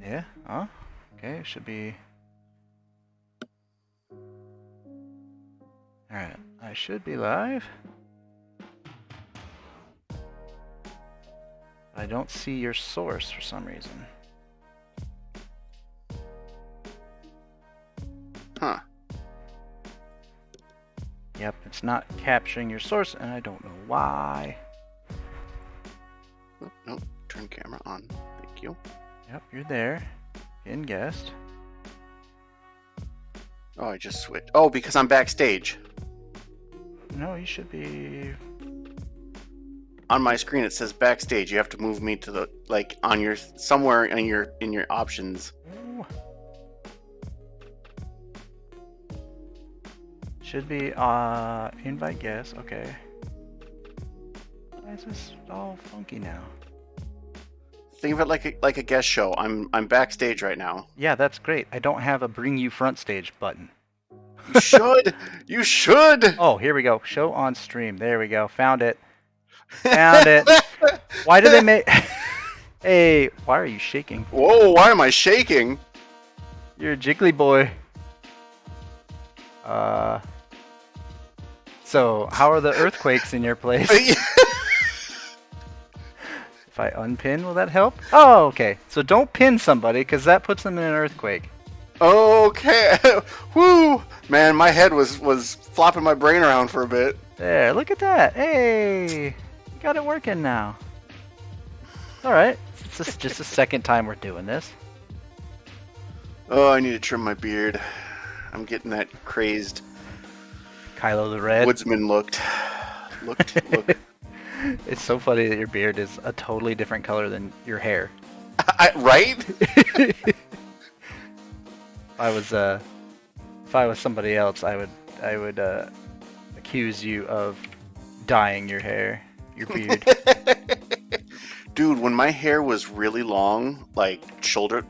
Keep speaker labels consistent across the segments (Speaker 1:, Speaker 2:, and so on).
Speaker 1: Yeah? Oh, okay, it should be... Alright, I should be live. I don't see your source for some reason.
Speaker 2: Huh.
Speaker 1: Yep, it's not capturing your source, and I don't know why.
Speaker 2: Oh, nope. Turn camera on. Thank you.
Speaker 1: Yep, you're there. In guest.
Speaker 2: Oh, I just switched. Oh, because I'm backstage.
Speaker 1: No, you should be...
Speaker 2: On my screen it says backstage. You have to move me to the like on your somewhere in your options.
Speaker 1: Ooh. Should be invite guest. Okay. Why is this all funky now?
Speaker 2: Think of it like a guest show. I'm backstage right now.
Speaker 1: Yeah, that's great. I don't have a bring you front stage button.
Speaker 2: You should. You should.
Speaker 1: Oh, here we go. Show on stream. There we go. Found it. Found it. Why do they make... Hey, why are you shaking?
Speaker 2: Whoa, why am I shaking?
Speaker 1: You're a jiggly boy. So, how are the earthquakes in your place? If I unpin, will that help? Oh, okay. So don't pin somebody, because that puts them in an earthquake.
Speaker 2: Okay. Woo! Man, my head was flopping my brain around for a bit.
Speaker 1: There, look at that. Hey! You got it working now. Alright. It's just the second time we're doing this.
Speaker 2: Oh, I need to trim my beard. I'm getting that crazed
Speaker 1: Kylo the Red.
Speaker 2: woodsman look.
Speaker 1: It's so funny that your beard is a totally different color than your hair.
Speaker 2: Right?
Speaker 1: If I was somebody else, I would accuse you of dyeing your hair, your beard.
Speaker 2: Dude, when my hair was really long, like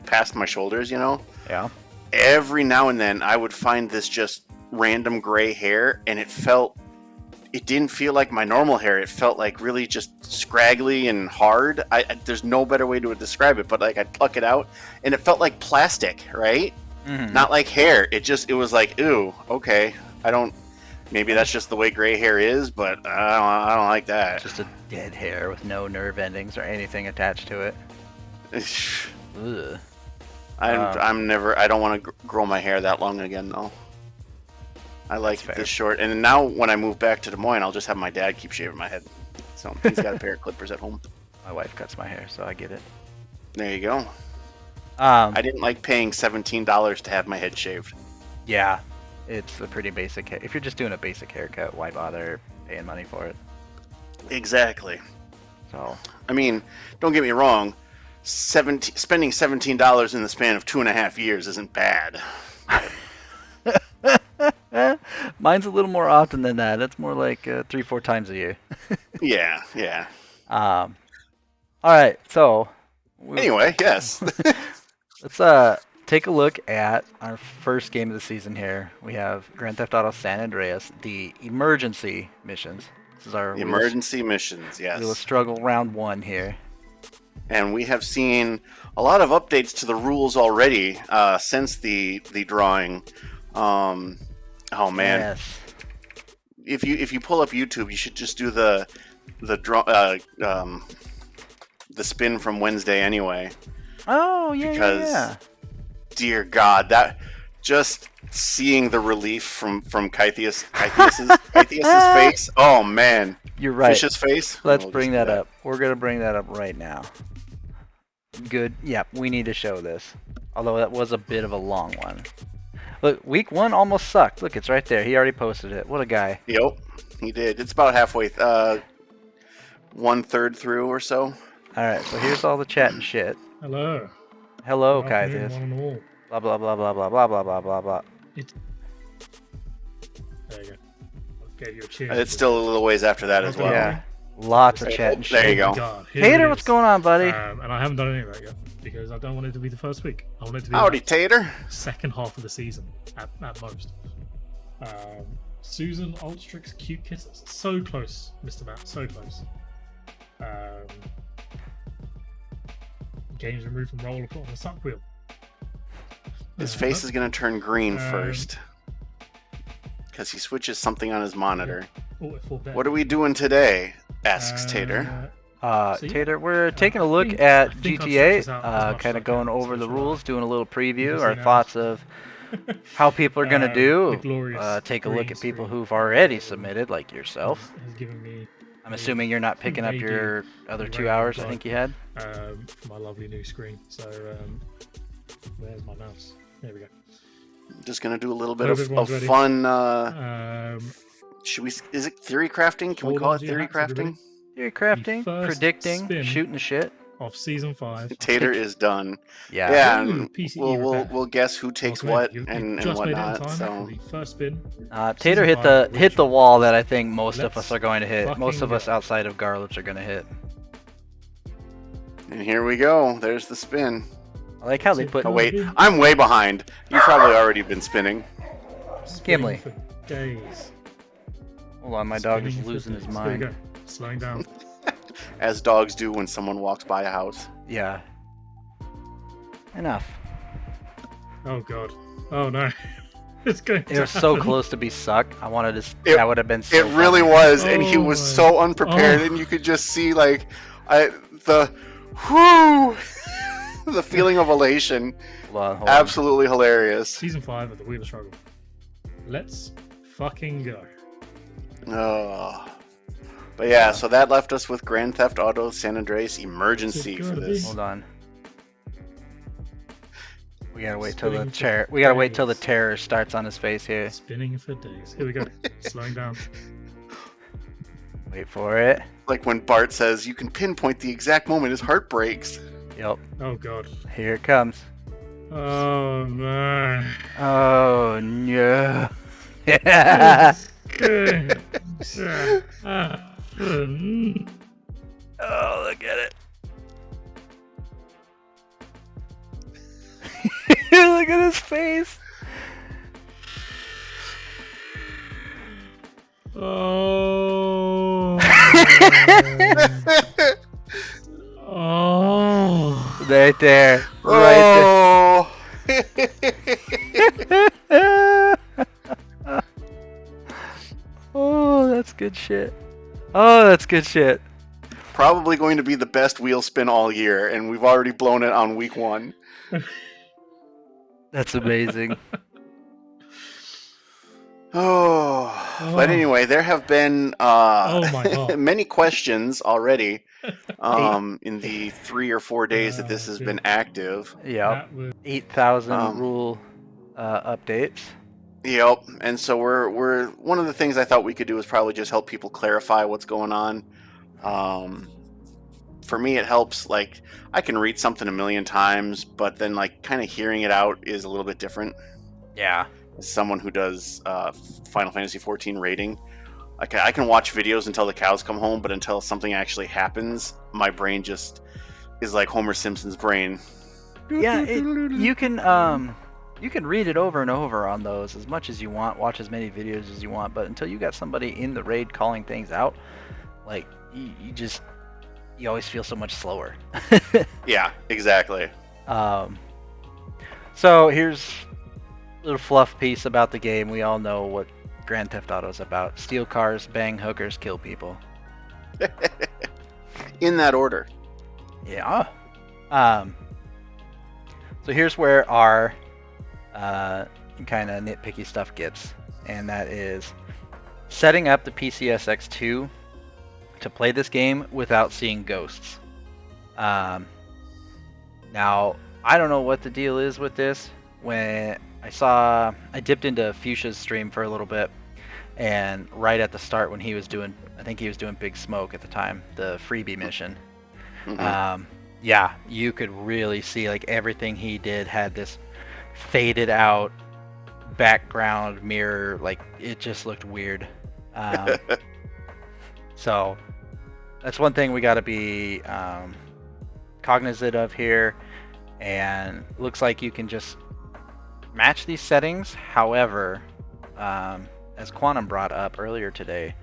Speaker 2: past my shoulders, you know,
Speaker 1: Yeah.
Speaker 2: every now and then I would find this just random gray hair, and it didn't feel like my normal hair. It felt like really just scraggly and hard. There's no better way to describe it, but like I'd pluck it out, and it felt like plastic, right?
Speaker 1: Mm-hmm.
Speaker 2: Not like hair. It was like, ooh, okay. Maybe that's just the way gray hair is, but I don't like that.
Speaker 1: Just a dead hair with no nerve endings or anything attached to it. Ugh.
Speaker 2: I don't want to grow my hair that long again, though. I like
Speaker 1: fair.
Speaker 2: this short. And now when I move back to Des Moines, I'll just have my dad keep shaving my head. So he's got a pair of clippers at home.
Speaker 1: My wife cuts my hair, so I get it.
Speaker 2: There you go. I didn't like paying $17 to have my head shaved.
Speaker 1: Yeah, it's a pretty basic hair. If you're just doing a basic haircut, why bother paying money for it?
Speaker 2: Exactly.
Speaker 1: So,
Speaker 2: I mean, don't get me wrong. Spending $17 in the span of 2.5 years isn't bad.
Speaker 1: mine's a little more often than that. It's more like 3-4 times a year.
Speaker 2: Yeah.
Speaker 1: All right, so
Speaker 2: Anyway, yes.
Speaker 1: let's take a look at our first game of the season here. We have Grand Theft Auto San Andreas, the emergency missions. This is our
Speaker 2: Emergency missions, yes.
Speaker 1: Wheel of Struggle round 1 here.
Speaker 2: And we have seen a lot of updates to the rules already since the drawing. Oh man!
Speaker 1: Yes.
Speaker 2: If you pull up YouTube, you should just do the spin from Wednesday anyway.
Speaker 1: Oh yeah,
Speaker 2: Because,
Speaker 1: yeah.
Speaker 2: dear God, that just seeing the relief from Kythius's face. Oh man,
Speaker 1: You're right.
Speaker 2: Fish's face.
Speaker 1: Let's
Speaker 2: We'll
Speaker 1: bring
Speaker 2: just do
Speaker 1: that up. We're gonna bring that up right now. Good. Yeah, we need to show this. Although that was a bit of a long one. Look, week 1 almost sucked. Look, it's right there. He already posted it. What a guy.
Speaker 2: Yep, he did. It's about halfway, 1/3 through or so.
Speaker 1: Alright, so here's all the chat and shit.
Speaker 3: Hello.
Speaker 1: Hello,
Speaker 3: Good afternoon,
Speaker 1: Kythius.
Speaker 3: one and all.
Speaker 1: Blah blah blah blah blah blah blah blah blah blah.
Speaker 3: There you go. I gave you a cheer.
Speaker 2: It's still a little ways after that as well.
Speaker 1: Yeah. Lots of chat and
Speaker 2: There
Speaker 1: shit.
Speaker 2: you go.
Speaker 3: Oh my God, here
Speaker 1: Tater,
Speaker 3: it
Speaker 1: what's
Speaker 3: is.
Speaker 1: going on, buddy?
Speaker 3: And I haven't done any of that yet because I don't want it to be the first week. I want it to be
Speaker 2: Howdy,
Speaker 3: the
Speaker 2: Tater.
Speaker 3: second half of the season at most. Susan Ulstrix Cute Kisses. So close, Mr. Matt. So close. game's removed from roll on the suck wheel.
Speaker 2: His face is going to turn green
Speaker 3: Um,
Speaker 2: first. Because he switches something on his monitor.
Speaker 3: Oh, it full bet.
Speaker 2: What are we doing today? Asks Tater.
Speaker 3: See?
Speaker 1: Tater, we're taking a
Speaker 3: I
Speaker 1: look
Speaker 3: think-
Speaker 1: at
Speaker 3: I think I've
Speaker 1: GTA,
Speaker 3: stretched this out as much as
Speaker 1: kind
Speaker 3: I
Speaker 1: of going
Speaker 3: can,
Speaker 1: over
Speaker 3: so
Speaker 1: the
Speaker 3: should
Speaker 1: rules, doing a little preview,
Speaker 3: see
Speaker 1: our
Speaker 3: now.
Speaker 1: thoughts of how people are going to
Speaker 3: The
Speaker 1: do.
Speaker 3: glorious
Speaker 1: Take a look
Speaker 3: green
Speaker 1: at people
Speaker 3: screen
Speaker 1: who've already submitted, like yourself.
Speaker 3: has given me
Speaker 1: I'm assuming you're not picking up
Speaker 3: They do
Speaker 1: your other 2
Speaker 3: rain
Speaker 1: hours I
Speaker 3: blood.
Speaker 1: think you had.
Speaker 3: for my lovely new screen. So where's my mouse? There we go.
Speaker 2: Just going to do a little bit
Speaker 3: Hope
Speaker 2: of
Speaker 3: everyone's ready.
Speaker 2: fun.
Speaker 3: Um,
Speaker 2: Should we? Is it theory crafting? Can we
Speaker 3: Hold
Speaker 2: call
Speaker 3: on
Speaker 2: it
Speaker 3: to your
Speaker 2: theory
Speaker 3: hats, everybody.
Speaker 2: crafting?
Speaker 1: Theory crafting,
Speaker 3: first
Speaker 1: predicting,
Speaker 3: spin.
Speaker 1: shooting the shit.
Speaker 3: of season 5.
Speaker 2: Tater is done.
Speaker 1: Yeah.
Speaker 2: Yeah,
Speaker 3: Ooh,
Speaker 2: and
Speaker 3: PCE
Speaker 2: we'll
Speaker 3: repair.
Speaker 2: guess who takes
Speaker 3: Welcome in.
Speaker 2: what
Speaker 3: You
Speaker 2: and
Speaker 3: just made it in
Speaker 2: whatnot.
Speaker 3: time
Speaker 2: So
Speaker 3: for the first spin.
Speaker 1: Tater
Speaker 3: Season
Speaker 1: hit
Speaker 3: 5
Speaker 1: the
Speaker 3: original.
Speaker 1: wall that I think most of us
Speaker 3: Let's
Speaker 1: are going to hit. Most of
Speaker 3: fucking
Speaker 1: us
Speaker 3: go.
Speaker 1: outside of Garlips are going to hit.
Speaker 2: and here we go. There's the spin.
Speaker 1: I like how they
Speaker 3: It's
Speaker 1: put.
Speaker 2: Oh wait, I'm way behind. You've probably already been spinning.
Speaker 1: Gimli.
Speaker 3: Spinning for days.
Speaker 1: Hold on, my dog is
Speaker 3: Spinning for
Speaker 1: losing his
Speaker 3: days. Here we
Speaker 1: mind.
Speaker 3: go. Slowing down.
Speaker 2: As dogs do when someone walks by a house.
Speaker 1: Yeah. Enough.
Speaker 3: Oh god. Oh no. It's going to
Speaker 1: It was so
Speaker 3: happen.
Speaker 1: close to be suck. I wanted to.
Speaker 2: It-
Speaker 1: That would have been so.
Speaker 2: It really
Speaker 1: funny.
Speaker 2: was, and he
Speaker 3: Oh
Speaker 2: was
Speaker 3: my-
Speaker 2: so unprepared,
Speaker 3: oh.
Speaker 2: and you could just see like the whoo, the feeling of elation.
Speaker 1: Hold on, hold on.
Speaker 2: Absolutely hilarious.
Speaker 3: Season 5 of the Wheel of Struggle. Let's fucking go.
Speaker 2: Oh. But yeah, so that left us with Grand Theft Auto San Andreas Emergency
Speaker 3: It's
Speaker 2: for
Speaker 3: gotta
Speaker 2: this.
Speaker 3: be.
Speaker 1: Hold on. We gotta wait till the
Speaker 3: Spinning for
Speaker 1: terror. We gotta wait till the
Speaker 3: days.
Speaker 1: terror starts on his face here.
Speaker 3: Spinning for days. Here we go. Slowing down.
Speaker 1: Wait for it.
Speaker 2: Like when Bart says, "You can pinpoint the exact moment his heart breaks."
Speaker 1: Yep.
Speaker 3: Oh god.
Speaker 1: Here it comes.
Speaker 3: Oh no.
Speaker 1: Oh no. Yeah.
Speaker 3: Good. Mm.
Speaker 1: Oh, look at it. Look at his face.
Speaker 3: Oh. Oh.
Speaker 1: Right there. Right
Speaker 2: Oh.
Speaker 1: there. Oh, that's good shit. Oh, that's good shit.
Speaker 2: Probably going to be the best wheel spin all year, and we've already blown it on week 1.
Speaker 1: That's amazing.
Speaker 2: Oh, but anyway, there have been
Speaker 3: Oh my God.
Speaker 2: many questions already in the 3 or 4 days that this has been active.
Speaker 1: Yep.
Speaker 3: That was
Speaker 1: 8,000 rule updates.
Speaker 2: Yep, and so we're one of the things I thought we could do is probably just help people clarify what's going on. For me, it helps. Like I can read something a million times, but then like kind of hearing it out is a little bit different.
Speaker 1: Yeah.
Speaker 2: As someone who does Final Fantasy 14 rating, I can watch videos until the cows come home, but until something actually happens, my brain just is like Homer Simpson's brain.
Speaker 1: Yeah, you can read it over and over on those as much as you want, watch as many videos as you want, but until you got somebody in the raid calling things out, like you always feel so much slower.
Speaker 2: Yeah, exactly.
Speaker 1: So here's a little fluff piece about the game. We all know what Grand Theft Auto is about: steal cars, bang hookers, kill people.
Speaker 2: In that order.
Speaker 1: Yeah. So here's where our kind of nitpicky stuff gets, and that is setting up the PCSX2 to play this game without seeing ghosts. Now, I don't know what the deal is with this. When I dipped into Fuchsia's stream for a little bit, and right at the start when he was doing, I think he was doing Big Smoke at the time, the freebie mission.
Speaker 2: Mhm.
Speaker 1: Yeah, you could really see like everything he did had this faded out background mirror, like it just looked weird. So that's one thing we got to be cognizant of here, and looks like you can just match these settings. However, as Quantum brought up earlier today,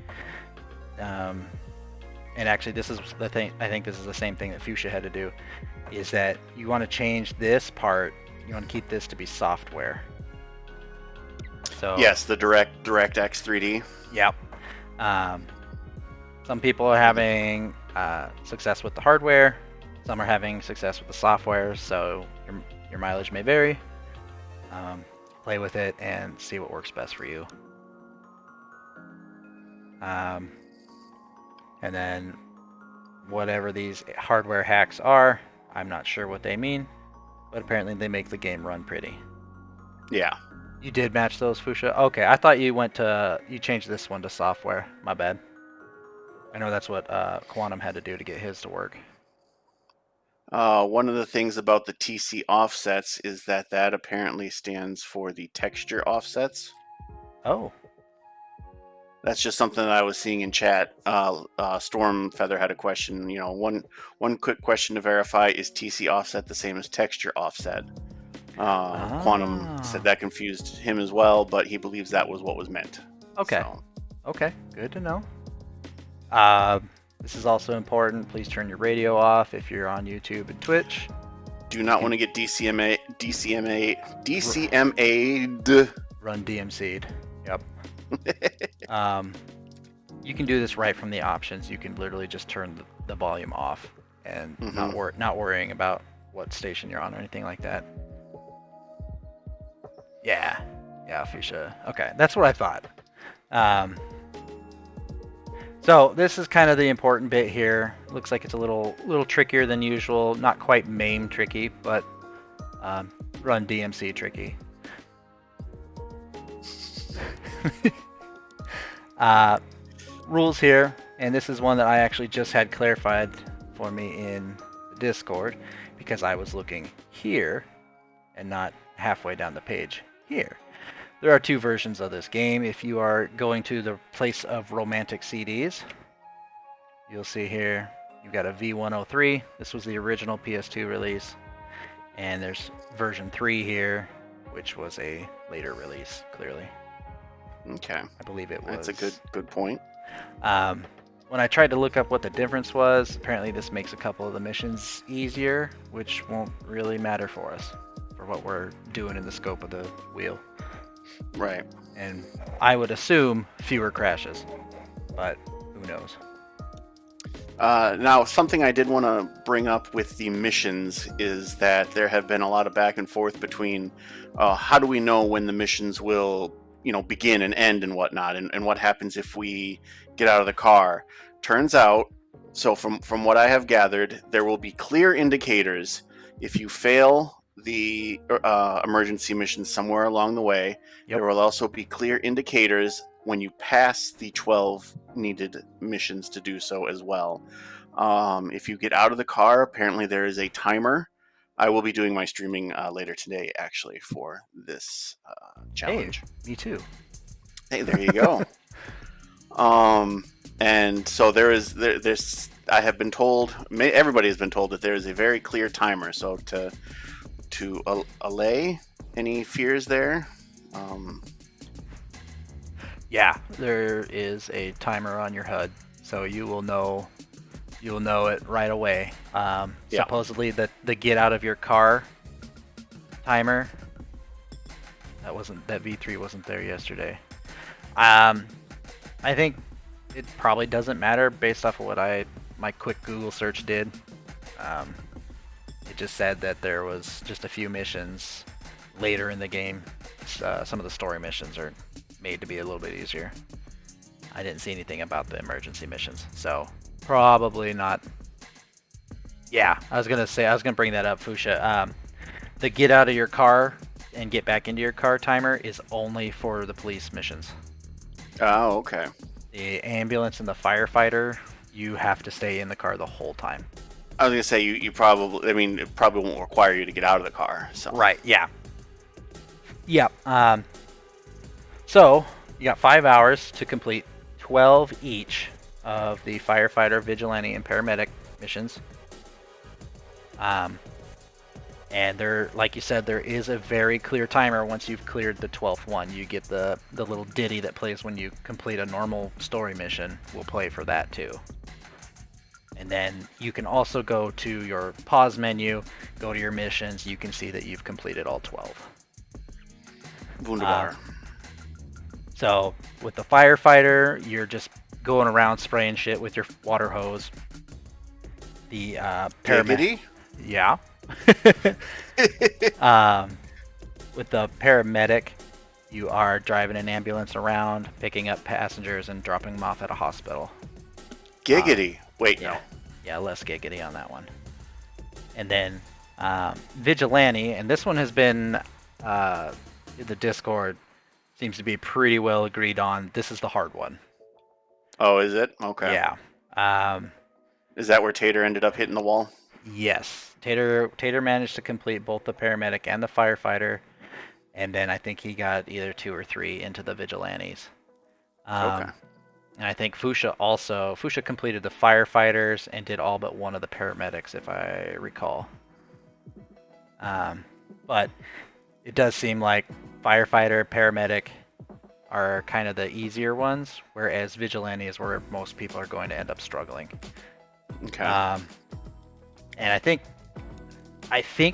Speaker 1: and actually this is the thing, I think this is the same thing that Fuchsia had to do. is that you want to change this part. You want to keep this to be software. So
Speaker 2: Yes, the DirectX 3D.
Speaker 1: Yep. Some people are having success with the hardware. Some are having success with the software. So your mileage may vary. Play with it and see what works best for you. And then whatever these hardware hacks are, I'm not sure what they mean, but apparently they make the game run pretty.
Speaker 2: Yeah.
Speaker 1: You did match those, Fuchsia? Okay, I thought you changed this one to software. My bad. I know that's what Quantum had to do to get his to work.
Speaker 2: One of the things about the TC offsets is that apparently stands for the texture offsets.
Speaker 1: Oh.
Speaker 2: That's just something that I was seeing in chat. Storm Feather had a question. You know, one quick question to verify: is TC offset the same as texture offset? Quantum said that confused him as well, but he believes that was what was meant.
Speaker 1: Okay.
Speaker 2: So.
Speaker 1: Okay. Good to know. This is also important. Please turn your radio off if you're on YouTube and Twitch.
Speaker 2: Do not want to get DCMA'd.
Speaker 1: Run DMC'd. Yep. You can do this right from the options. You can literally just turn the volume off and not worrying about what station you're on or anything like that. Yeah, Fuchsia. Okay, that's what I thought. So this is kind of the important bit here. Looks like it's a little trickier than usual. Not quite MAME tricky, but run DMC tricky. Rules here, and this is one that I actually just had clarified for me in Discord because I was looking here and not halfway down the page here. There are two versions of this game. If you are going to the place of romantic CDs, you'll see here you've got a V103. This was the original PS2 release, and there's version 3 here, which was a later release, clearly.
Speaker 2: Okay.
Speaker 1: I believe it was.
Speaker 2: That's a good point.
Speaker 1: When I tried to look up what the difference was, apparently this makes a couple of the missions easier, which won't really matter for us, for what we're doing in the scope of the wheel.
Speaker 2: Right.
Speaker 1: And I would assume fewer crashes, but who knows?
Speaker 2: Now, something I did want to bring up with the missions is that there have been a lot of back and forth between how do we know when the missions will begin and end and whatnot, and what happens if we get out of the car. Turns out, so from what I have gathered, there will be clear indicators if you fail the emergency mission somewhere along the way.
Speaker 1: Yep.
Speaker 2: There will also be clear indicators when you pass the 12 needed missions to do so as well. If you get out of the car, apparently there is a timer. I will be doing my streaming later today, actually, for this challenge.
Speaker 1: Hey, me too.
Speaker 2: Hey, there you go. And so there's I have been told, everybody has been told that there is a very clear timer. So to allay any fears there.
Speaker 1: Yeah, there is a timer on your HUD, so you'll know it right away. Supposedly the get out of your car timer, that V3 wasn't there yesterday. I think it probably doesn't matter based off of what my quick Google search did. It just said that there was just a few missions later in the game. Some of the story missions are made to be a little bit easier. I didn't see anything about the emergency missions, so probably not. Yeah, I was gonna bring that up, Fuchsia. The get out of your car and get back into your car timer is only for the police missions.
Speaker 2: Oh, okay.
Speaker 1: The ambulance and the firefighter, you have to stay in the car the whole time.
Speaker 2: I was gonna say you probably. I mean, it probably won't require you to get out of the car. So.
Speaker 1: Right. Yeah. Yep. So you got 5 hours to complete 12 each of the firefighter, vigilante, and paramedic missions. And there, like you said, there is a very clear timer once you've cleared the 12th one. You get the little ditty that plays when you complete a normal story mission will play for that too. And then you can also go to your pause menu, go to your missions. You can see that you've completed all 12.
Speaker 2: Wunderbar.
Speaker 1: So with the firefighter, you're just going around spraying shit with your water hose. The paramedic,
Speaker 2: Giggity?
Speaker 1: yeah. With the paramedic, you are driving an ambulance around, picking up passengers and dropping them off at a hospital.
Speaker 2: Giggity. Wait,
Speaker 1: Yeah,
Speaker 2: no.
Speaker 1: yeah, less giggity on that one. And then vigilante, and this one has been the Discord seems to be pretty well agreed on. This is the hard one.
Speaker 2: Oh, is it? Okay.
Speaker 1: Yeah.
Speaker 2: Is that where Tater ended up hitting the wall?
Speaker 1: Yes. Tater managed to complete both the paramedic and the firefighter, and then I think he got either 2 or 3 into the vigilantes.
Speaker 2: Okay.
Speaker 1: And I think Fuchsia completed the firefighters and did all but one of the paramedics, if I recall. But it does seem like firefighter, paramedic are kind of the easier ones, whereas vigilante is where most people are going to end up struggling.
Speaker 2: Okay.
Speaker 1: And I think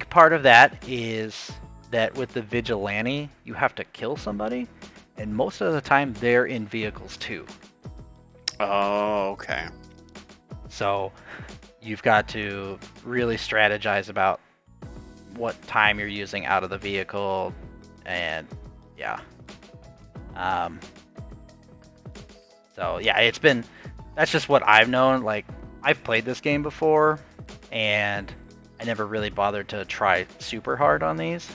Speaker 1: part of that is that with the vigilante, you have to kill somebody, and most of the time they're in vehicles too.
Speaker 2: Oh, okay.
Speaker 1: So you've got to really strategize about what time you're using out of the vehicle, and yeah. So yeah, that's just what I've known. Like, I've played this game before, and I never really bothered to try super hard on these.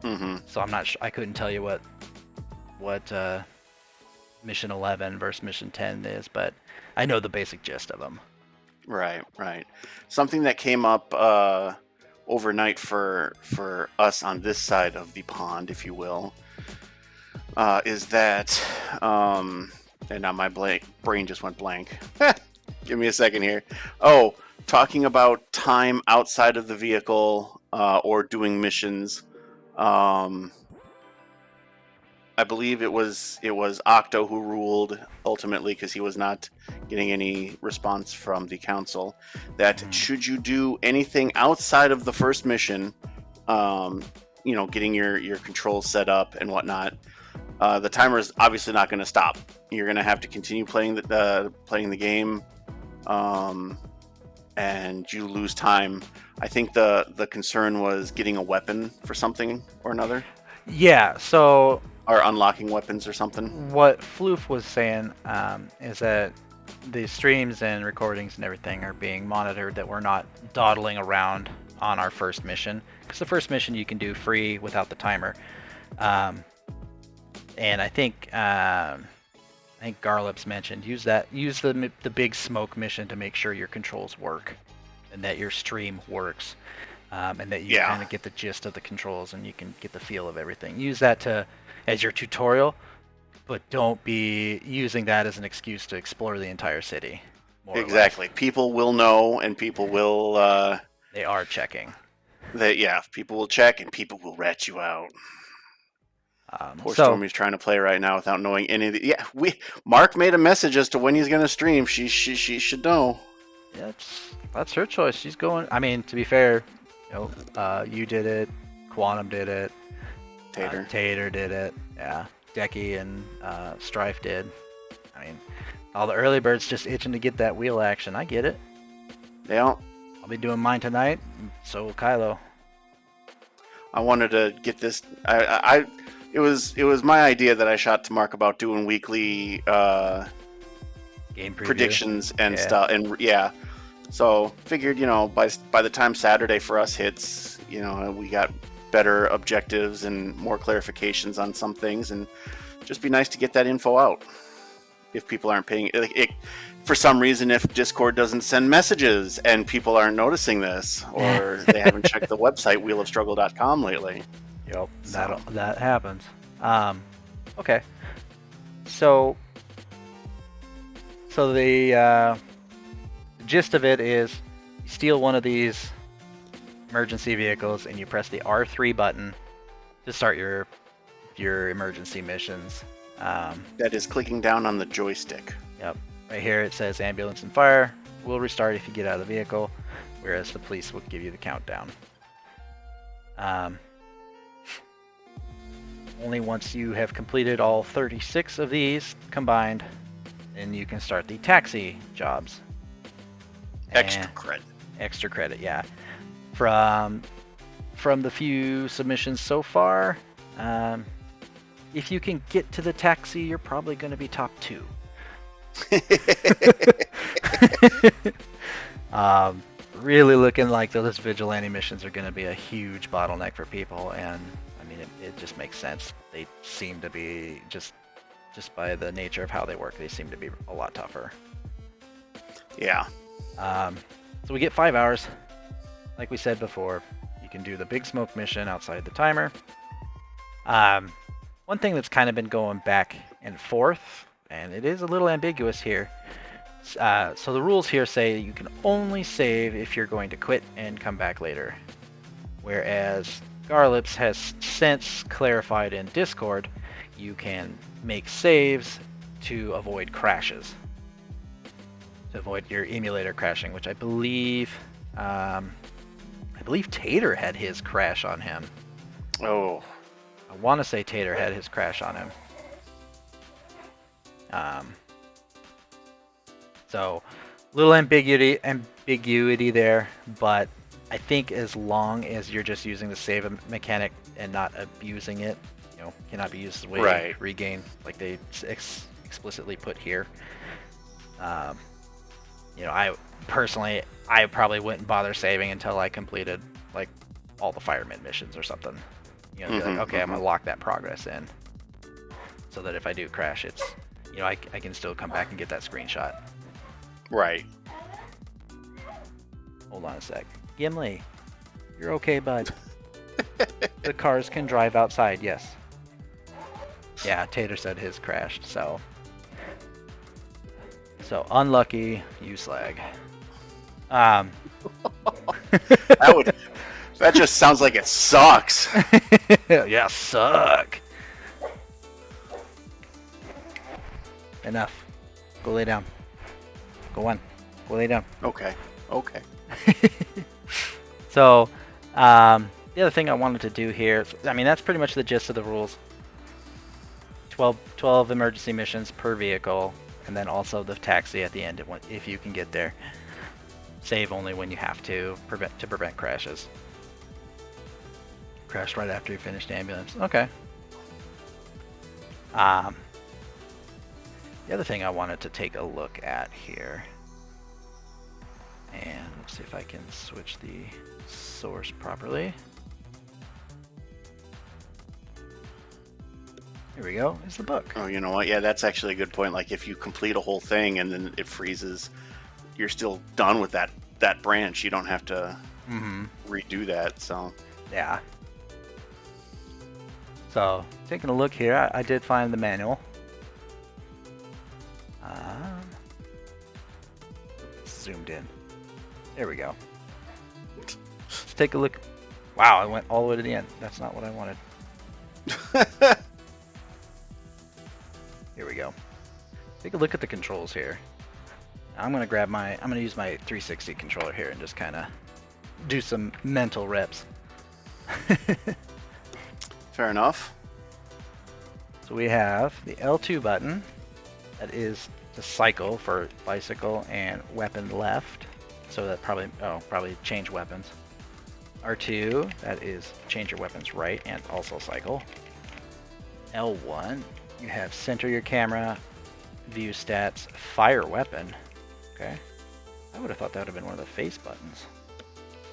Speaker 2: Mm-hmm.
Speaker 1: So I'm not I couldn't tell you what mission 11 versus mission 10 is, but I know the basic gist of them.
Speaker 2: Right. Something that came up overnight for us on this side of the pond, if you will, is that, and now my brain just went blank. Give me a second here. Oh, talking about time outside of the vehicle or doing missions. I believe it was Octo who ruled ultimately, because he was not getting any response from the council, that should you do anything outside of the first mission, getting your controls set up and whatnot, the timer is obviously not going to stop. You're going to have to continue playing the game, and you lose time. I think the concern was getting a weapon for something or another.
Speaker 1: Yeah, so
Speaker 2: or unlocking weapons or something.
Speaker 1: What Floof was saying is that the streams and recordings and everything are being monitored, that we're not dawdling around on our first mission, because the first mission you can do free without the timer. And I think Garlips mentioned use the big smoke mission to make sure your controls work and that your stream works, and that you kind of get the gist of the controls and you can get the feel of everything. Use that as your tutorial, but don't be using that as an excuse to explore the entire city.
Speaker 2: Exactly. People will know, and people will.
Speaker 1: They are checking.
Speaker 2: People will check, and people will rat you out. Poor
Speaker 1: So,
Speaker 2: Stormy's trying to play right now without knowing any of the. Yeah, Mark made a message as to when he's going to stream. She should know.
Speaker 1: Yeah, that's her choice. She's going. I mean, to be fair, you did it. Quantum did it. Tater did it. Yeah. Decky and Strife did. I mean, all the early birds just itching to get that wheel action. I get it.
Speaker 2: Yeah.
Speaker 1: I'll be doing mine tonight. So will Kylo.
Speaker 2: I wanted to get this. It was my idea that I shot to Mark about doing weekly
Speaker 1: game
Speaker 2: predictions and stuff. And so figured, by the time Saturday for us hits, we got better objectives and more clarifications on some things, and just be nice to get that info out if people aren't paying it. For some reason, if Discord doesn't send messages and people aren't noticing this, or they haven't checked the website wheelofstruggle.com lately.
Speaker 1: Yep, that happens. Okay, so the gist of it is you steal one of these emergency vehicles and you press the R3 button to start your emergency missions.
Speaker 2: That is clicking down on the joystick.
Speaker 1: Yep. Right here it says ambulance and fire. will restart if you get out of the vehicle, whereas the police will give you the countdown. Only once you have completed all 36 of these combined, then you can start the taxi jobs.
Speaker 2: Extra credit.
Speaker 1: Extra credit, yeah. From the few submissions so far, if you can get to the taxi, you're probably going to be top 2. Really looking like those vigilante missions are going to be a huge bottleneck for people, and I mean it just makes sense. They seem to be just by the nature of how they work, they seem to be a lot tougher.
Speaker 2: Yeah.
Speaker 1: So we get 5 hours. Like we said before, you can do the big smoke mission outside the timer. One thing that's kind of been going back and forth, and it is a little ambiguous here. So the rules here say you can only save if you're going to quit and come back later. Whereas Garlips has since clarified in Discord, you can make saves to avoid crashes. To avoid your emulator crashing, which I believe Tater had his crash on him.
Speaker 2: Oh.
Speaker 1: I want to say Tater had his crash on him. So, little ambiguity there, but I think as long as you're just using the save mechanic and not abusing it, cannot be used as a way to regain, like they explicitly put here. I personally, I probably wouldn't bother saving until I completed like all the fireman missions or something. Be like, okay, I'm gonna lock that progress in, so that if I do crash, it's, I can still come back and get that screenshot.
Speaker 2: Right.
Speaker 1: Hold on a sec. Gimli, you're okay, bud. The cars can drive outside, yes. Yeah, Tater said his crashed, so unlucky, you slag.
Speaker 2: That just sounds like it sucks.
Speaker 1: Yeah, suck. Enough. Go lay down. Go on. Go lay down.
Speaker 2: Okay.
Speaker 1: So, the other thing I wanted to do here, I mean, that's pretty much the gist of the rules. 12 emergency missions per vehicle, and then also the taxi at the end if you can get there. Save only when you have to prevent crashes. Crashed right after you finished ambulance. Okay. The other thing I wanted to take a look at here, and let's see if I can switch the source properly. Here we go, is the book.
Speaker 2: Oh, you know what? Yeah, that's actually a good point. Like, if you complete a whole thing and then it freezes, you're still done with that branch. You don't have to redo that, so.
Speaker 1: Yeah. So, taking a look here, I did find the manual. Zoomed in. There we go. Let's take a look. Wow, I went all the way to the end. That's not what I wanted. Here we go. Take a look at the controls here. I'm gonna use my 360 controller here and just kind of do some mental reps.
Speaker 2: Fair enough.
Speaker 1: So we have the L2 button. That is to cycle for bicycle and weapon left. So that probably change weapons. R2, that is change your weapons right and also cycle. L1, you have center your camera, view stats, fire weapon. Okay. I would have thought that would have been one of the face buttons.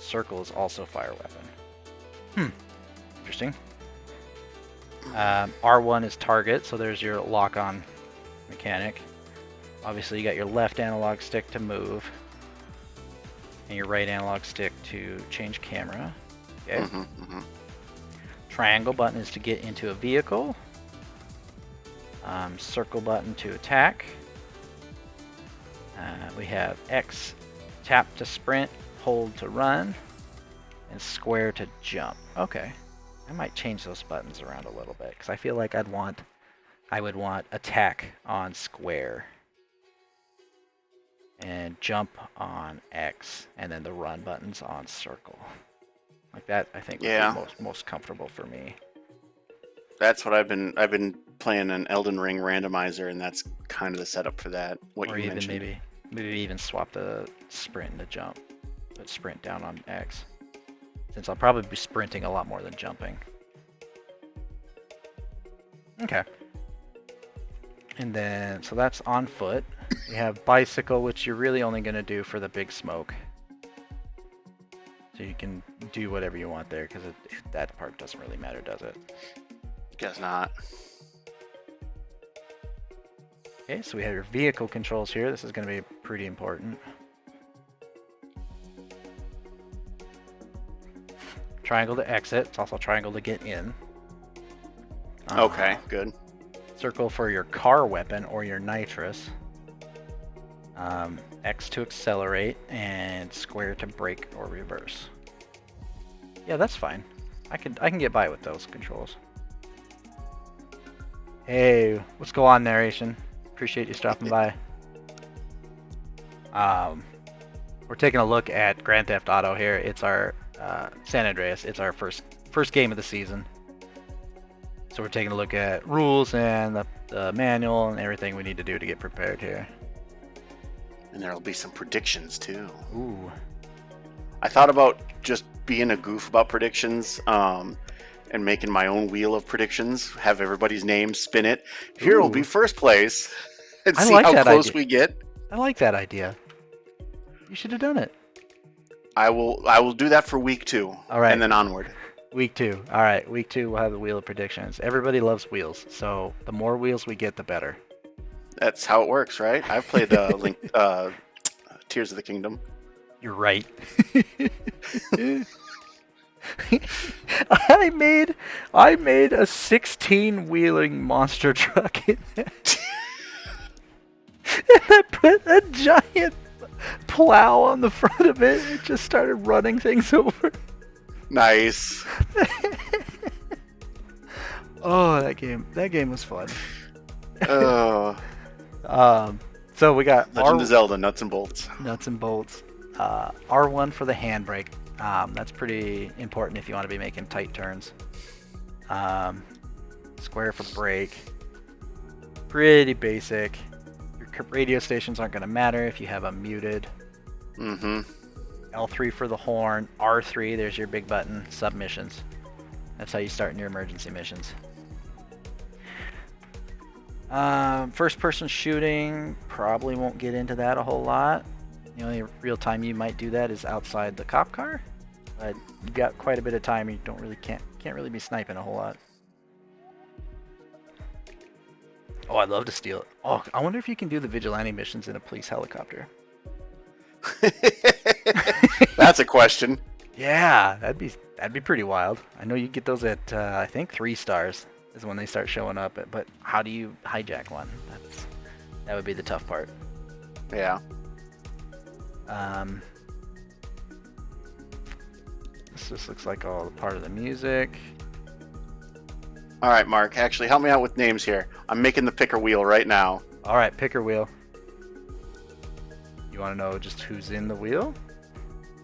Speaker 1: Circle is also fire weapon. Interesting. R1 is target, so there's your lock-on mechanic. Obviously, you got your left analog stick to move, and your right analog stick to change camera. Okay. Triangle button is to get into a vehicle. Circle button to attack. We have X, tap to sprint, hold to run, and square to jump. Okay. I might change those buttons around a little bit, because I feel like I would want attack on square and jump on X, and then the run buttons on circle. Like that, I think would
Speaker 2: Yeah.
Speaker 1: be most comfortable for me.
Speaker 2: That's what I've been playing an Elden Ring randomizer, and that's kind of the setup for that. What
Speaker 1: Or
Speaker 2: you
Speaker 1: even
Speaker 2: mentioned.
Speaker 1: maybe even swap the sprint and the jump. Put sprint down on X. Since I'll probably be sprinting a lot more than jumping. Okay. And then, so that's on foot. We have bicycle, which you're really only going to do for the big smoke. So you can do whatever you want there, because that part doesn't really matter, does it?
Speaker 2: Guess not.
Speaker 1: Okay, so we have your vehicle controls here. This is going to be pretty important. Triangle to exit. It's also triangle to get in.
Speaker 2: Okay, good.
Speaker 1: Circle for your car weapon or your nitrous. X to accelerate, and square to brake or reverse. Yeah, that's fine. I can get by with those controls. Hey, what's going on, narration? Appreciate you stopping by. We're taking a look at Grand Theft Auto here. It's our San Andreas. It's our first game of the season. So we're taking a look at rules and the manual and everything we need to do to get prepared here.
Speaker 2: And there'll be some predictions too.
Speaker 1: Ooh.
Speaker 2: I thought about just being a goof about predictions, and making my own wheel of predictions. Have everybody's name, spin it. Here will be
Speaker 1: Ooh.
Speaker 2: first place, and
Speaker 1: I
Speaker 2: see
Speaker 1: like
Speaker 2: how
Speaker 1: that
Speaker 2: close
Speaker 1: idea.
Speaker 2: we get.
Speaker 1: I like that idea. You should have done it.
Speaker 2: I will do that for week 2.
Speaker 1: All right.
Speaker 2: And then onward.
Speaker 1: Week 2. All right. Week 2, we'll have the wheel of predictions. Everybody loves wheels, so the more wheels we get, the better.
Speaker 2: That's how it works, right? I've played Tears of the Kingdom.
Speaker 1: You're right. I made a 16-wheeling monster truck in there. And I put a giant plow on the front of it and just started running things over.
Speaker 2: Nice.
Speaker 1: Oh, that game was fun.
Speaker 2: Oh,
Speaker 1: So we got
Speaker 2: Legend of Zelda, nuts and bolts.
Speaker 1: nuts and bolts. R1 for the handbrake. That's pretty important if you want to be making tight turns. Square for brake. Pretty basic. Your radio stations aren't going to matter if you have them muted.
Speaker 2: Mm-hmm.
Speaker 1: L3 for the horn. R3, there's your big button. Submissions. That's how you start in your emergency missions. First person shooting, probably won't get into that a whole lot. The only real time you might do that is outside the cop car. But you've got quite a bit of time, you can't really be sniping a whole lot. Oh, I'd love to steal it. Oh, I wonder if you can do the vigilante missions in a police helicopter.
Speaker 2: That's a question.
Speaker 1: Yeah, that'd be pretty wild. I know you get those at I think 3 stars is when they start showing up. But how do you hijack one? That would be the tough part.
Speaker 2: Yeah.
Speaker 1: This just looks like all part of the music.
Speaker 2: All right, Mark. Actually, help me out with names here. I'm making the picker wheel right now.
Speaker 1: All right, picker wheel. You want to know just who's in the wheel?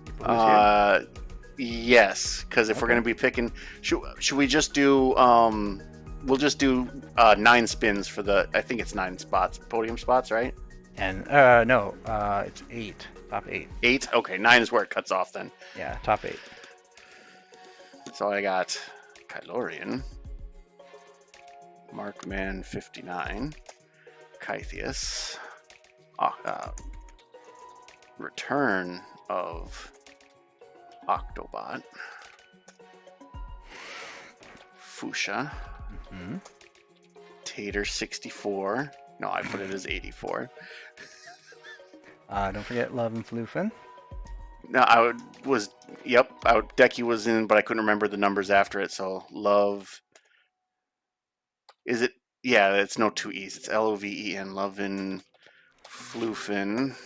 Speaker 1: People who's here?
Speaker 2: Yes. Because if we're
Speaker 1: Okay.
Speaker 2: gonna be picking, should we just do? We'll just do 9 spins for the. I think it's 9 spots, podium spots, right?
Speaker 1: And no, it's 8. Top 8.
Speaker 2: 8. Okay, 9 is where it cuts off then.
Speaker 1: Yeah, top 8.
Speaker 2: So I got Kylorian, Markman 59, Kythius, Return of Octobot, Fuchsia,
Speaker 1: Mm-hmm.
Speaker 2: Tater 64. No, I put it as 84.
Speaker 1: Don't forget Love and Floofin.
Speaker 2: No, Decky was in, but I couldn't remember the numbers after it. So Love. Is it? Yeah, it's no 2 E's. It's Loven. Lovin, Floofin,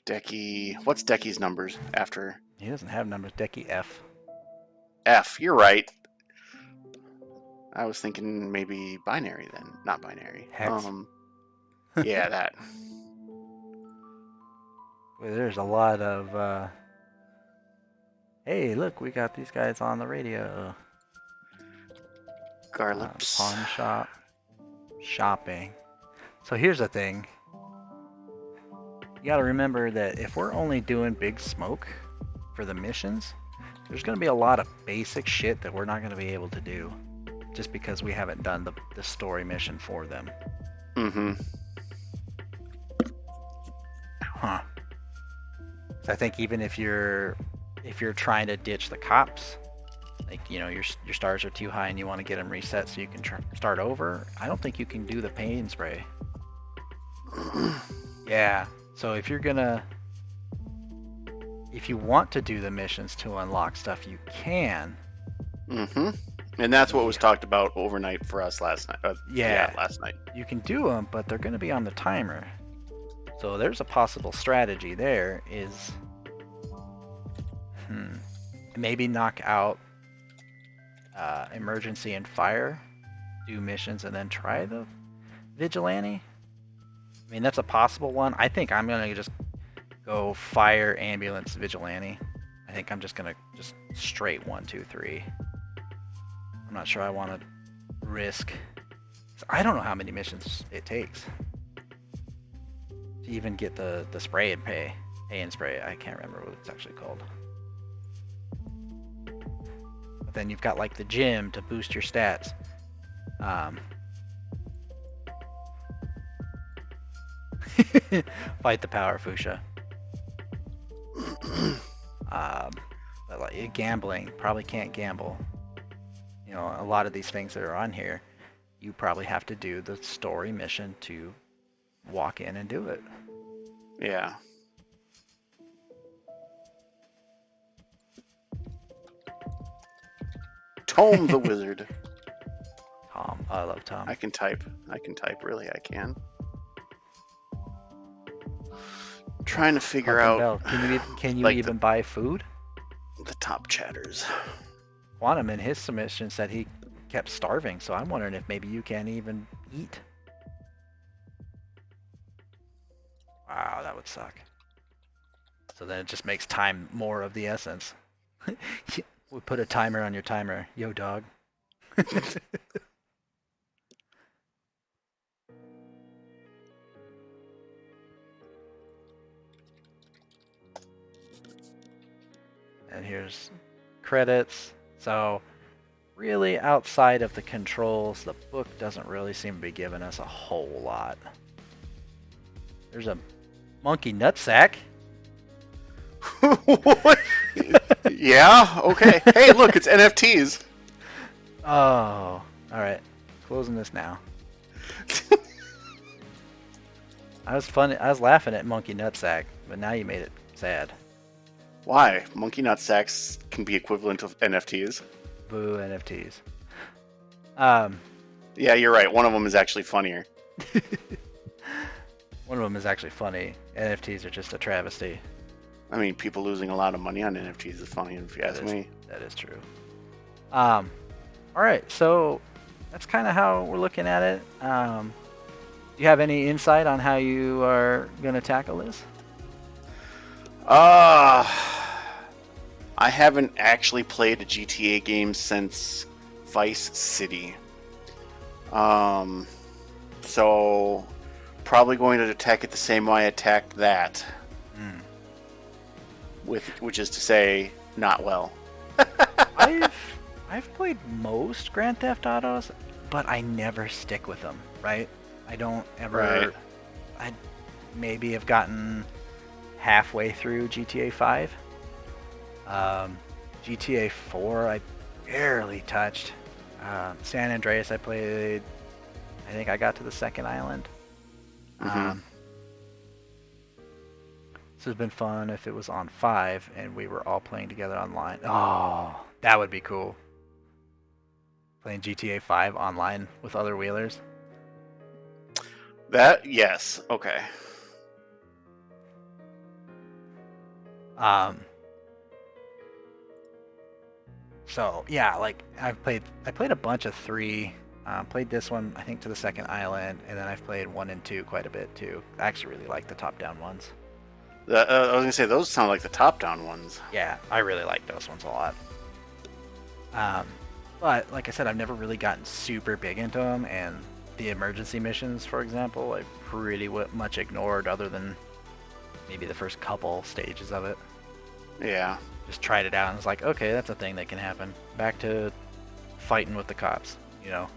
Speaker 2: Decky. What's Decky's numbers after
Speaker 1: He doesn't have numbers. Decky F.
Speaker 2: F? You're right. I was thinking maybe binary then. Not binary.
Speaker 1: Hex.
Speaker 2: Yeah, that.
Speaker 1: Well, there's a lot of. Hey, look, we got these guys on the radio.
Speaker 2: Garlips.
Speaker 1: Pawn shop. Shopping. So here's the thing. You gotta remember that if we're only doing big smoke for the missions, there's gonna be a lot of basic shit that we're not gonna be able to do. Just because we haven't done the story mission for them.
Speaker 2: Mm-hmm.
Speaker 1: Huh. So I think even if you're trying to ditch the cops, like your stars are too high and you want to get them reset so you can start over, I don't think you can do the pain spray. Yeah. So if you want to do the missions to unlock stuff, you can.
Speaker 2: Mm-hmm. And that's what was talked about overnight for us last night.
Speaker 1: Yeah,
Speaker 2: last night.
Speaker 1: You can do them, but they're going to be on the timer. So there's a possible strategy there is maybe knock out emergency and fire, do missions, and then try the vigilante. I mean, that's a possible one. I think I'm going to just go fire, ambulance, vigilante. I think I'm just going to just straight 1, 2, 3. I'm not sure I want to risk. I don't know how many missions it takes to even get the spray and pay and spray. I can't remember what it's actually called. But then you've got like the gym to boost your stats. Fight the power, Fuchsia. But like gambling, probably can't gamble. A lot of these things that are on here, you probably have to do the story mission to walk in and do it.
Speaker 2: Yeah. Tome the wizard.
Speaker 1: Tom. I love Tom.
Speaker 2: I can type, really, I can. Trying to figure out
Speaker 1: Bell. Can you
Speaker 2: like
Speaker 1: even buy food?
Speaker 2: the top chatters.
Speaker 1: Quantum in his submission said he kept starving, so I'm wondering if maybe you can't even eat. Wow, that would suck. So then it just makes time more of the essence. We put a timer on your timer. Yo, dog. And here's credits. So really outside of the controls, the book doesn't really seem to be giving us a whole lot. There's a monkey nutsack.
Speaker 2: What? Yeah, okay. Hey, look, it's NFTs.
Speaker 1: Oh, alright. Closing this now. I was laughing at monkey nutsack, but now you made it sad.
Speaker 2: Why? Monkey nut sacks can be equivalent of NFTs.
Speaker 1: Boo NFTs.
Speaker 2: Yeah, you're right. One of them is actually funnier.
Speaker 1: One of them is actually funny. NFTs are just a travesty.
Speaker 2: I mean, people losing a lot of money on NFTs is funny, if you ask me.
Speaker 1: That is true. Alright, so that's kind of how we're looking at it. Do you have any insight on how you are going to tackle this?
Speaker 2: I haven't actually played a GTA game since Vice City. So probably going to attack it the same way I attacked that. Which is to say, not well.
Speaker 1: I've played most Grand Theft Autos, but I never stick with them, right? I don't ever...
Speaker 2: Right.
Speaker 1: I maybe have gotten halfway through GTA 5. GTA 4 I barely touched. San Andreas I played... I think I got to the second island. This has been fun if it was on 5 and we were all playing together online. Oh, that would be cool. Playing GTA 5 online with other wheelers.
Speaker 2: That, yes, okay.
Speaker 1: So yeah, like I played a bunch of 3. Played this one I think to the second island, and then I've played 1 and 2 quite a bit too. I actually really like the top-down ones.
Speaker 2: I was gonna say those sound like the top-down ones.
Speaker 1: Yeah, I really like those ones a lot. But like I said, I've never really gotten super big into them, and the emergency missions, for example, I've pretty much ignored, other than maybe the first couple stages of it.
Speaker 2: Yeah.
Speaker 1: Just tried it out and was like, okay, that's a thing that can happen. Back to fighting with the cops, you know.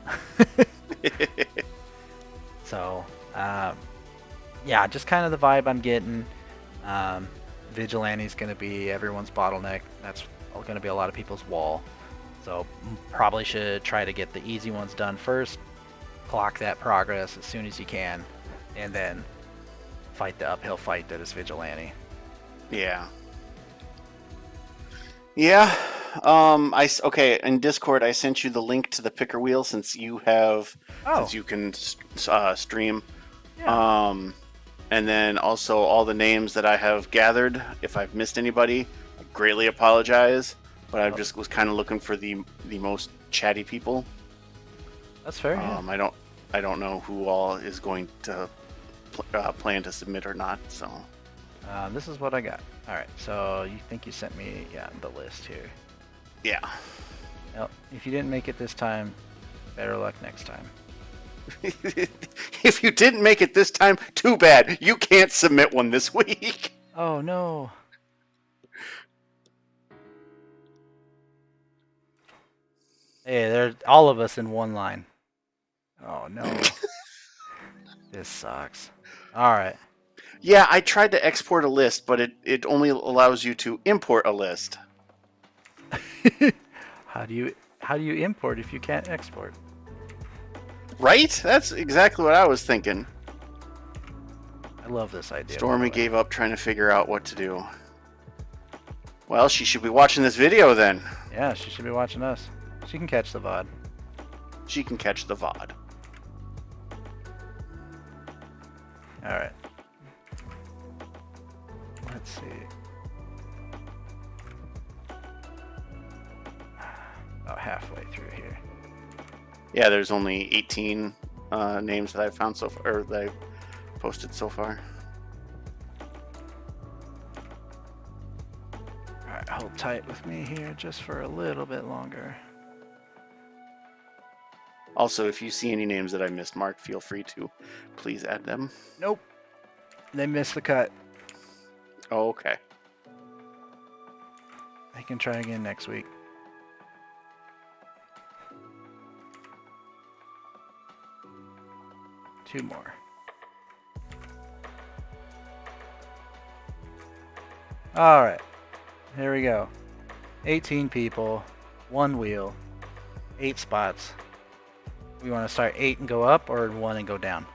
Speaker 1: So, yeah, just kind of the vibe I'm getting. Vigilante's going to be everyone's bottleneck. That's going to be a lot of people's wall. So probably should try to get the easy ones done first, clock that progress as soon as you can, and then fight the uphill fight that is Vigilante.
Speaker 2: Yeah. Yeah. Okay, in Discord I sent you the link to the picker wheel since you have since you can stream.
Speaker 1: Yeah.
Speaker 2: And then also all the names that I have gathered. If I've missed anybody, I greatly apologize. But I just was kind of looking for the most chatty people.
Speaker 1: That's fair. Yeah.
Speaker 2: I don't know who all is going to plan to submit or not. So
Speaker 1: this is what I got. All right. So you think you sent me the list here?
Speaker 2: yeah.
Speaker 1: Well, if you didn't make it this time, better luck next time.
Speaker 2: If you didn't make it this time, too bad. You can't submit one this week.
Speaker 1: Oh no. Hey, they're all of us in one line. Oh no. This sucks. All right.
Speaker 2: Yeah, I tried to export a list, but it only allows you to import a list.
Speaker 1: How do you import if you can't export?
Speaker 2: Right? That's exactly what I was thinking.
Speaker 1: I love this idea.
Speaker 2: Stormy gave up trying to figure out what to do. Well, she should be watching this video then.
Speaker 1: Yeah, she should be watching us. She can catch the VOD.
Speaker 2: She can catch the VOD.
Speaker 1: Alright. Let's see. About halfway through here.
Speaker 2: Yeah, there's only 18 names that I've found so far, or that I've posted so far.
Speaker 1: Alright, hold tight with me here just for a little bit longer.
Speaker 2: Also, if you see any names that I missed, Mark, feel free to please add them.
Speaker 1: Nope. They missed the cut.
Speaker 2: Oh, okay.
Speaker 1: I can try again next week. Two more. Alright. Here we go. 18 people, one wheel, 8 spots. We want to start 8 and go up, or 1 and go down?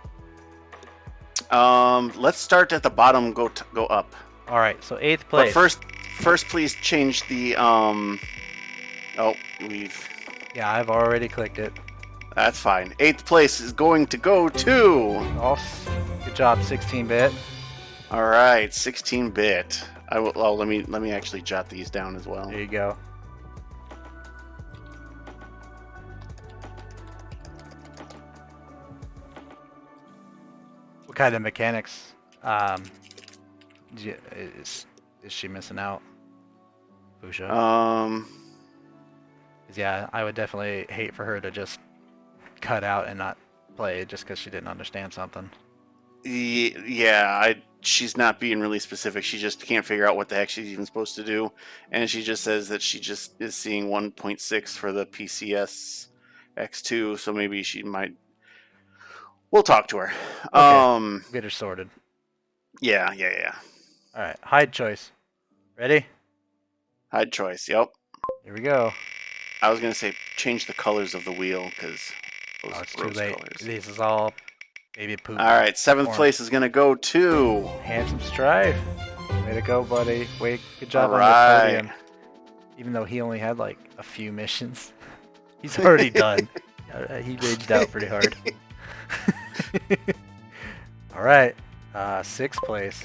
Speaker 2: Let's start at the bottom, go up.
Speaker 1: Alright, so 8th place.
Speaker 2: But first please change the, oh, we've...
Speaker 1: Yeah, I've already clicked it.
Speaker 2: That's fine. 8th place is going to go to...
Speaker 1: Good job, 16-bit.
Speaker 2: Alright, 16-bit. I will. Oh, let me actually jot these down as well.
Speaker 1: There you go. What kind of mechanics is she missing out? Fusha? 'Cause yeah, I would definitely hate for her to just cut out and not play just because she didn't understand something.
Speaker 2: Yeah, she's not being really specific. She just can't figure out what the heck she's even supposed to do, and she just says that she just is seeing 1.6 for the PCS X2, so maybe she might. We'll talk to her.
Speaker 1: Okay. Get her sorted.
Speaker 2: Yeah.
Speaker 1: All right, hide choice. Ready?
Speaker 2: Hide choice. Yep.
Speaker 1: Here we go.
Speaker 2: I was gonna say change the colors of the wheel because those
Speaker 1: It's too
Speaker 2: gross
Speaker 1: late.
Speaker 2: colors.
Speaker 1: This is all baby poop.
Speaker 2: All right, 7th place is gonna go to
Speaker 1: Handsome Strife. Way to go, buddy. Good job
Speaker 2: All
Speaker 1: on
Speaker 2: right.
Speaker 1: the podium. Even though he only had like a few missions, he's already done. He raged out pretty hard. All right, 6th place.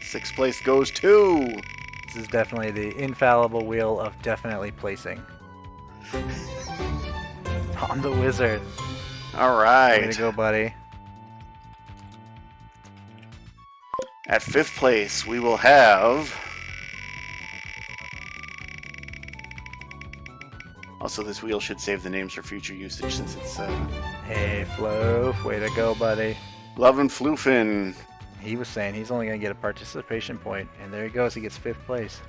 Speaker 2: 6th place goes to.
Speaker 1: This is definitely the infallible wheel of definitely placing. Tom the Wizard.
Speaker 2: All right.
Speaker 1: Way to go, buddy.
Speaker 2: At 5th place, we will have... Also, this wheel should save the names for future usage since it's
Speaker 1: Hey, Flo, way to go, buddy.
Speaker 2: Love and Floofin.
Speaker 1: He was saying he's only going to get a participation point, and there he goes. He gets 5th place.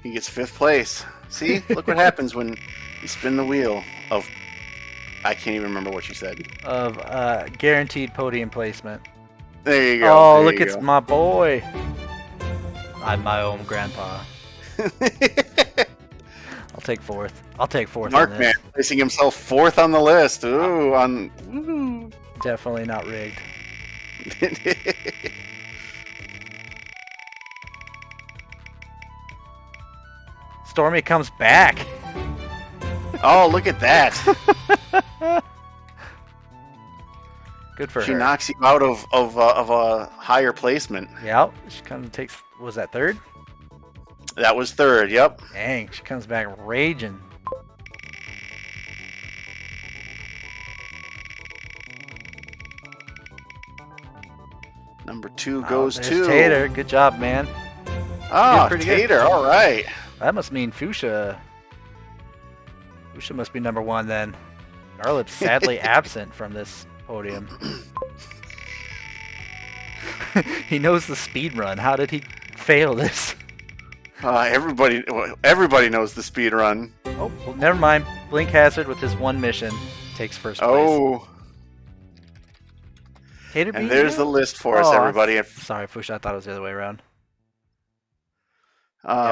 Speaker 2: He gets 5th place. See? Look what happens when you spin the wheel of... I can't even remember what you said.
Speaker 1: Of guaranteed podium placement.
Speaker 2: There you go.
Speaker 1: Oh,
Speaker 2: there
Speaker 1: look,
Speaker 2: you
Speaker 1: it's
Speaker 2: go.
Speaker 1: my boy. I'm my own grandpa. I'll take 4th. I'll take 4th.
Speaker 2: Mark Man placing himself 4th on the list. Ooh,
Speaker 1: Ooh. Definitely not rigged. Stormy comes back.
Speaker 2: Oh, look at that.
Speaker 1: Good for
Speaker 2: She
Speaker 1: her.
Speaker 2: knocks you out of a higher placement.
Speaker 1: Yep. She kind of takes. Was that 3rd?
Speaker 2: That was 3rd, yep.
Speaker 1: Dang, she comes back raging.
Speaker 2: Number 2 goes
Speaker 1: there's
Speaker 2: to...
Speaker 1: Tater. Good job, man.
Speaker 2: Oh,
Speaker 1: pretty good.
Speaker 2: Tater, all right.
Speaker 1: That must mean Fuchsia. Fuchsia must be number 1 then. Garlip's sadly absent from this podium. He knows the speed run. How did he fail this?
Speaker 2: Everybody knows the speed run.
Speaker 1: Oh, well, never mind. Blink Hazard with his 1 mission takes 1st place.
Speaker 2: Oh,
Speaker 1: Tater
Speaker 2: and
Speaker 1: beat
Speaker 2: there's
Speaker 1: you?
Speaker 2: the list for us,
Speaker 1: Oh,
Speaker 2: everybody.
Speaker 1: Sorry, Fuchsia. I thought it was the other way around.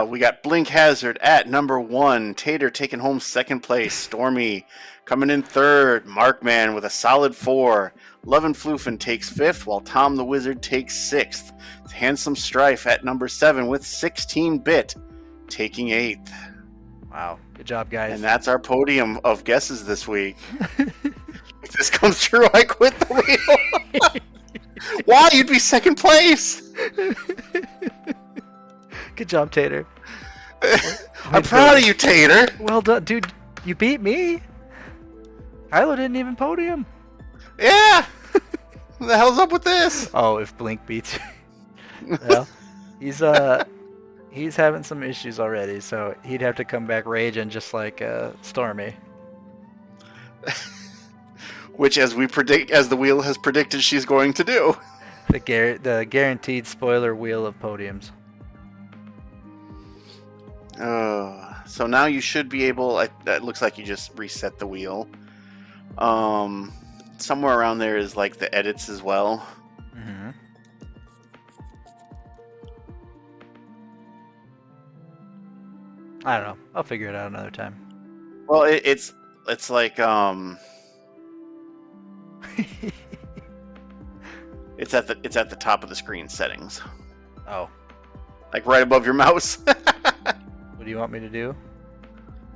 Speaker 2: We got Blink Hazard at number 1. Tater taking home 2nd place. Stormy coming in 3rd. Markman with a solid 4. Love and Floofin takes 5th, while Tom the Wizard takes 6th. Handsome Strife at number 7 with 16-bit taking 8th.
Speaker 1: Wow. Good job, guys.
Speaker 2: And that's our podium of guesses this week. If this comes true, I quit the wheel. Why? You'd be 2nd place.
Speaker 1: Good job, Tater.
Speaker 2: I'm proud of you, Tater.
Speaker 1: Well done, dude. You beat me. Kylo didn't even podium.
Speaker 2: Yeah. What the hell's up with this?
Speaker 1: Oh, if Blink beats you. Well, he's having some issues already, so he'd have to come back raging just like Stormy.
Speaker 2: Which, as the wheel has predicted, she's going to do.
Speaker 1: The guaranteed spoiler wheel of podiums.
Speaker 2: So now you should be able. It looks like you just reset the wheel. Somewhere around there is like the edits as well.
Speaker 1: Mm-hmm. I don't know. I'll figure it out another time.
Speaker 2: Well, it's like it's at the top of the screen settings,
Speaker 1: Oh,
Speaker 2: like right above your mouse.
Speaker 1: what do you want me to do?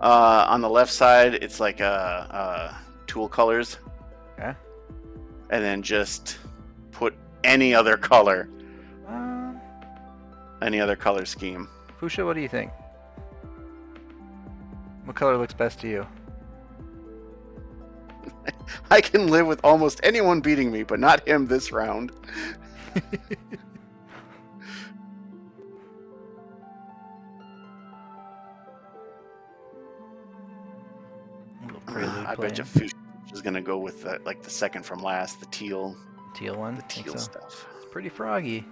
Speaker 2: On the left side, it's like tool colors.
Speaker 1: Okay.
Speaker 2: And then just put any other color scheme.
Speaker 1: Fuchsia, what do you think? What color looks best to you?
Speaker 2: I can live with almost anyone beating me, but not him this round. I bet you Fuchsia is gonna go with the 2nd from last, the teal
Speaker 1: one.
Speaker 2: the teal stuff.
Speaker 1: It's pretty froggy.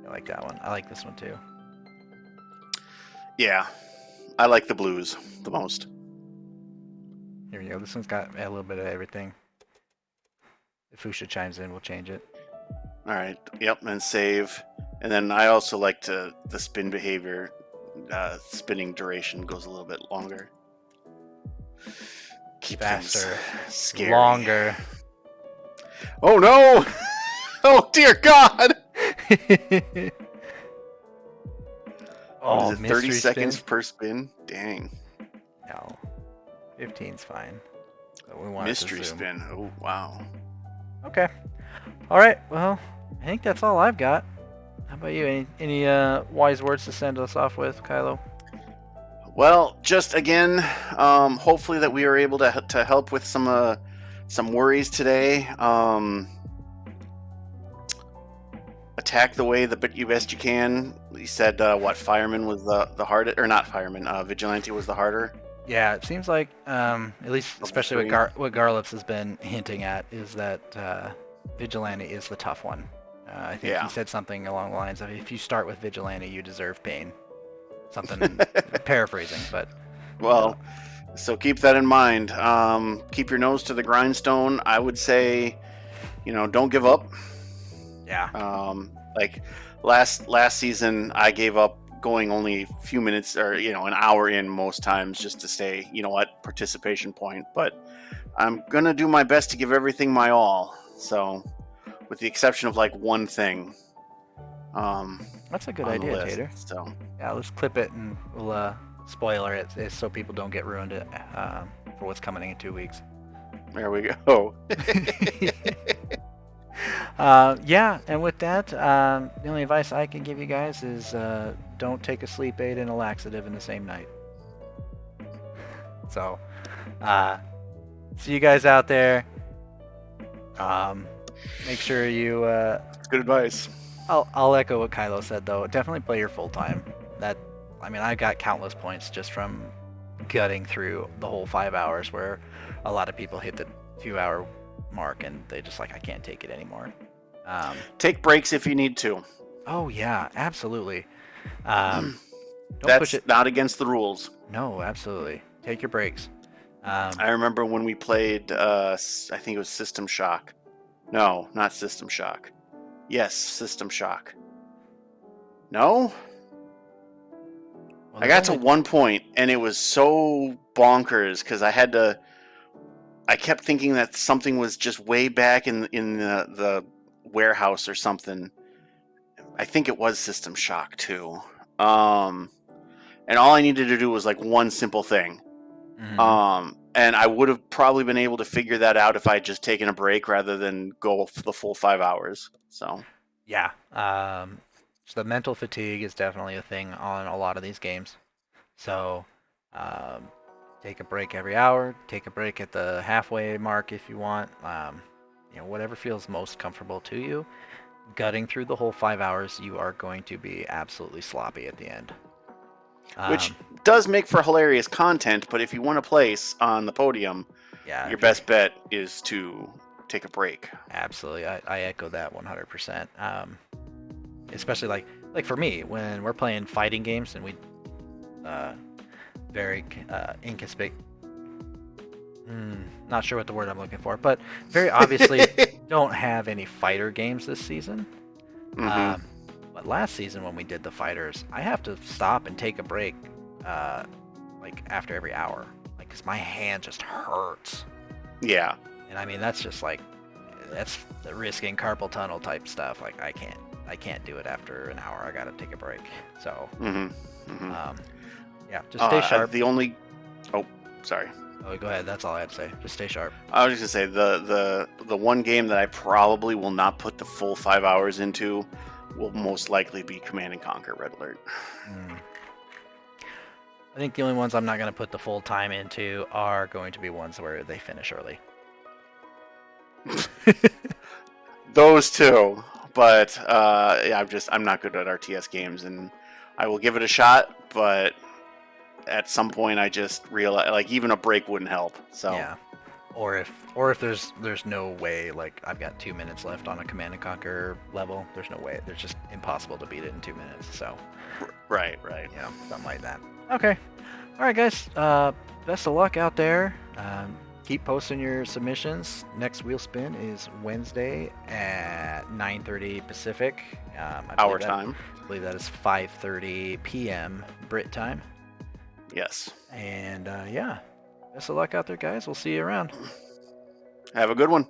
Speaker 1: I like that one. I like this one too.
Speaker 2: Yeah, I like the blues the most.
Speaker 1: Here we go. This one's got a little bit of everything. If Fuchsia chimes in, we'll change it.
Speaker 2: All right. Yep, and save. And then I also like the spin behavior. Spinning duration goes a little bit longer. Keep
Speaker 1: Faster.
Speaker 2: Scary.
Speaker 1: Longer.
Speaker 2: Oh no! Oh dear God!
Speaker 1: Oh,
Speaker 2: is it 30
Speaker 1: mystery
Speaker 2: seconds
Speaker 1: spin?
Speaker 2: per spin? Dang.
Speaker 1: No. 15's fine. But we want
Speaker 2: Mystery
Speaker 1: it to zoom.
Speaker 2: spin. Oh wow.
Speaker 1: Okay. All right. Well, I think that's all I've got. How about you? Any wise words to send us off with, Kylo?
Speaker 2: Well, just again, hopefully that we are able to help with some worries today. attack the way the best you can. You said what fireman was the hardest, or not fireman? Vigilante was the harder.
Speaker 1: Yeah, it seems like, at least
Speaker 2: Of the
Speaker 1: especially
Speaker 2: three.
Speaker 1: what Garlips has been hinting at, is that Vigilante is the tough one. I think
Speaker 2: Yeah.
Speaker 1: he said something along the lines of, if you start with Vigilante, you deserve pain. Something paraphrasing, but
Speaker 2: Well, so keep that in mind. Keep your nose to the grindstone. I would say, don't give up.
Speaker 1: yeah.
Speaker 2: Like last season, I gave up going only a few minutes or an hour in most times just to stay, participation point. But I'm gonna do my best to give everything my all. So, with the exception of like one thing.
Speaker 1: That's a good
Speaker 2: on the
Speaker 1: idea,
Speaker 2: list,
Speaker 1: Tater.
Speaker 2: So
Speaker 1: Yeah, let's clip it and we'll spoiler it so people don't get ruined for what's coming in 2 weeks.
Speaker 2: there we go.
Speaker 1: Yeah, and with that, the only advice I can give you guys is don't take a sleep aid and a laxative in the same night. So, see you guys out there. Make sure you.
Speaker 2: It's good advice.
Speaker 1: I'll echo what Kylo said though. Definitely play your full time. I got countless points just from gutting through the whole 5 hours, where a lot of people hit the 2-hour mark and they just like, I can't take it anymore.
Speaker 2: Take breaks if you need to.
Speaker 1: Oh yeah, absolutely. Don't
Speaker 2: That's
Speaker 1: push it.
Speaker 2: not against the rules.
Speaker 1: No, absolutely. Take your breaks.
Speaker 2: I remember when we played, I think it was System Shock. No, not System Shock. Yes, System Shock. No?
Speaker 1: Well,
Speaker 2: I got to one point, and it was so bonkers, because I kept thinking that something was just way back in the warehouse or something. I think it was System Shock, too. And all I needed to do was, like, one simple thing. And I would have probably been able to figure that out if I had just taken a break rather than go for the full 5 hours. So
Speaker 1: yeah. So the mental fatigue is definitely a thing on a lot of these games. So take a break every hour. Take a break at the halfway mark if you want. Whatever feels most comfortable to you. Gutting through the whole 5 hours, you are going to be absolutely sloppy at the end.
Speaker 2: which does make for hilarious content, but if you want a place on the podium,
Speaker 1: yeah,
Speaker 2: your best bet is to take a break.
Speaker 1: Absolutely, I echo that 100%. Especially like for me, when we're playing fighting games and we very inconspicuous. Not sure what the word I'm looking for, but very obviously don't have any fighter games this season.
Speaker 2: Mm-hmm.
Speaker 1: But last season when we did the fighters, I have to stop and take a break, like after every hour, like because my hand just hurts.
Speaker 2: Yeah.
Speaker 1: And I mean that's the risking carpal tunnel type stuff. Like I can't do it after an hour. I gotta take a break. So, yeah, just stay sharp.
Speaker 2: Sorry.
Speaker 1: Oh, go ahead. That's all I had to say. Just stay sharp.
Speaker 2: I was just gonna say the one game that I probably will not put the full 5 hours into will most likely be Command and Conquer Red Alert.
Speaker 1: I think the only ones I'm not going to put the full time into are going to be ones where they finish early.
Speaker 2: Those two, but yeah, I'm not good at RTS games, and I will give it a shot, but at some point I just realize like even a break wouldn't help. So
Speaker 1: yeah, or if there's no way, like I've got 2 minutes left on a Command and Conquer level, there's no way, there's just impossible to beat it in 2 minutes. So
Speaker 2: right,
Speaker 1: something like that. Okay, all right, guys. Best of luck out there. Keep posting your submissions. Next wheel spin is Wednesday at 9:30 Pacific.
Speaker 2: Our time.
Speaker 1: I believe that is 5:30 p.m. Brit time.
Speaker 2: Yes.
Speaker 1: And yeah, best of luck out there, guys. We'll see you around.
Speaker 2: Have a good one.